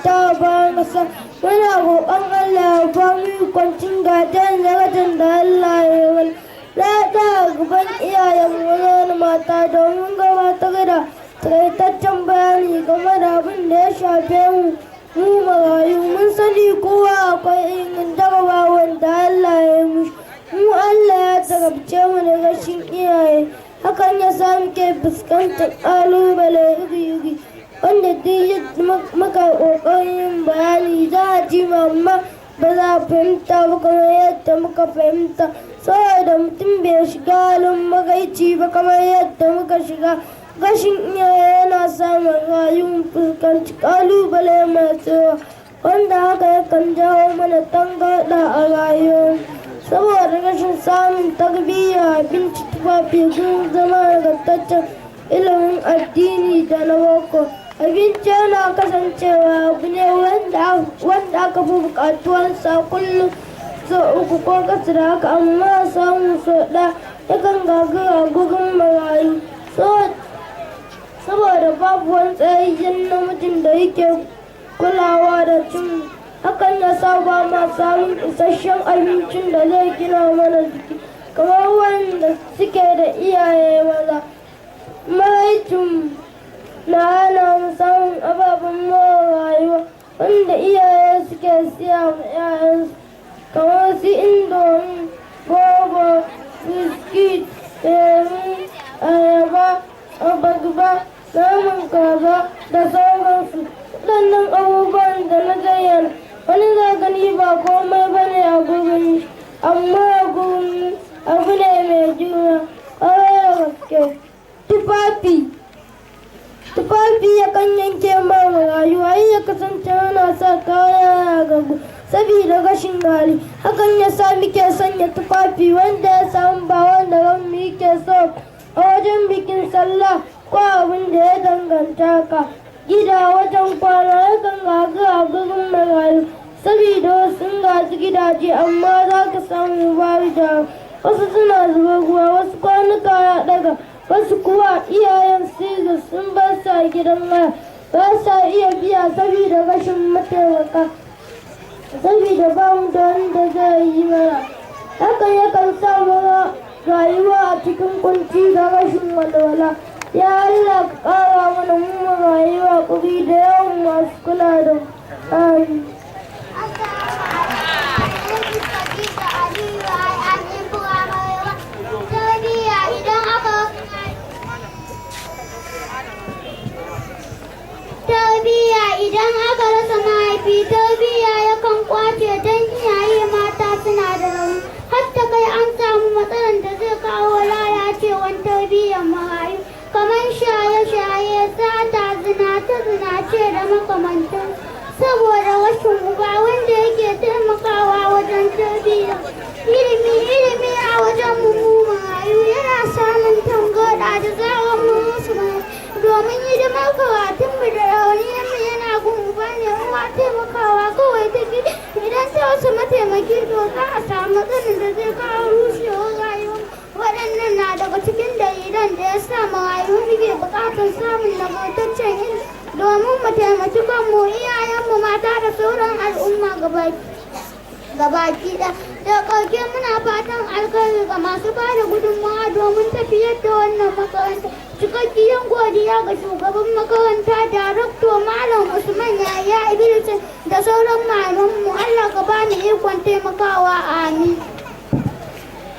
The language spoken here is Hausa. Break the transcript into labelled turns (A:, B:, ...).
A: ta bayan ƙasa muna roƙon Allah ya ba mu kwancin gatan darajar da Allah ya yi lada gaban iyayen wani mata domin gabatar da takaitaccen bayani game da abin da ya shafe mu marayu mun sani kowa akwai irin jarabawar da Allah ya yi mushi mu Allah ya tarabce mu da rashin iyaye hakan ya sa muke fuskantar ƙalubale iri-iri wanda duk muka ƙoƙarin bayani za a ji amma ba za a fahimta ba kamar yadda muka fahimta saboda mutum bai shiga halin magaici ba kamar yadda muka shiga rashin iyaye yana samun rayuwar fuskanci ƙalubale masu yawa wanda haka yakan jawo mana tangarɗa a rayuwar saboda rashin samun tarbiyya abinci tufafi gun zama nagartaccen ilimin addini da na boko abinci yana kasancewa abu ne wanda aka fi buƙatuwarsa kullum sau uku ko ƙasa da haka amma samun sau ɗaya yakan gagara gurin marayu saboda babu wani tsayayyen namijin da yake kulawa da cin hakan ya sa ba ma samun isasshen abincin da zai gina mana jiki kamar wanda suke da iyaye maza mahaifin na hana mu samun ababen more rayuwa wanda iyaye suke siya wa yayansu kamar su indomi bobo biskit lemu ayaba abarba naman kaza da sauransu waɗannan abubuwan da na zayyana wani zai gani ba komai ba ne a gurin amma a gurin abu ne mai juna ƙwarai da gaske tufafi ya kan yanke mara rayuwa ya kasance yana sa kaya a gagu saboda rashin hali hakan ya sa muke sanya tufafi wanda ya samu ba wanda ranmu yake so a wajen bikin sallah ko abin da ya danganta ka gida wajen kwana yakan gaga a gurin marayu saboda wasu sun gaji gidaje amma za ka samu babu da wasu suna zuba ruwa wasu kwanuka ya daga wasu kuwa iyayen siga sun ba sa gidan haya ba sa iya biya saboda rashin mataimaka saboda ba mu da wanda zai yi mana hakan yakan sa mana rayuwa a cikin kunci da rashin walwala ya Allah ka ƙara mana mu rayuwa kuri da yawan masu kula da mu
B: Tarbiyya idan aka rasa mahaifi tarbiyya yakan kwace don iyaye mata suna da rauni har ta kai an samu matsalar da zai kawo lalacewar tarbiyyar marayu kamar shaye-shaye sata zinace da makamantan saboda rashin uba wanda yake taimakawa wajen tarbiyya ilimi a wajen mu marayu yana samun tangarɗa da zarar mun musu domin hidimar karatun mu da rauniyar mu yana gun uba ne uwa taimakawa kawai take idan ta wasu mataimaki to za a samu matsalar da zai kawo rushewar rayuwar waɗannan na daga cikin dalilan da ya sa marayu muke buƙatar samun nagartaccen ilimi domin mu taimaki kanmu iyayenmu mata da sauran al'umma gabaki da ƙarshe muna fatan alkhairi ga masu bada gudunmawa domin tafiyar da wannan makaranta cikakkiyar godiya ga shugaban makaranta darakto malam usman yaya idris da sauran malamanmu Allah ka bani ikon taimakawa amin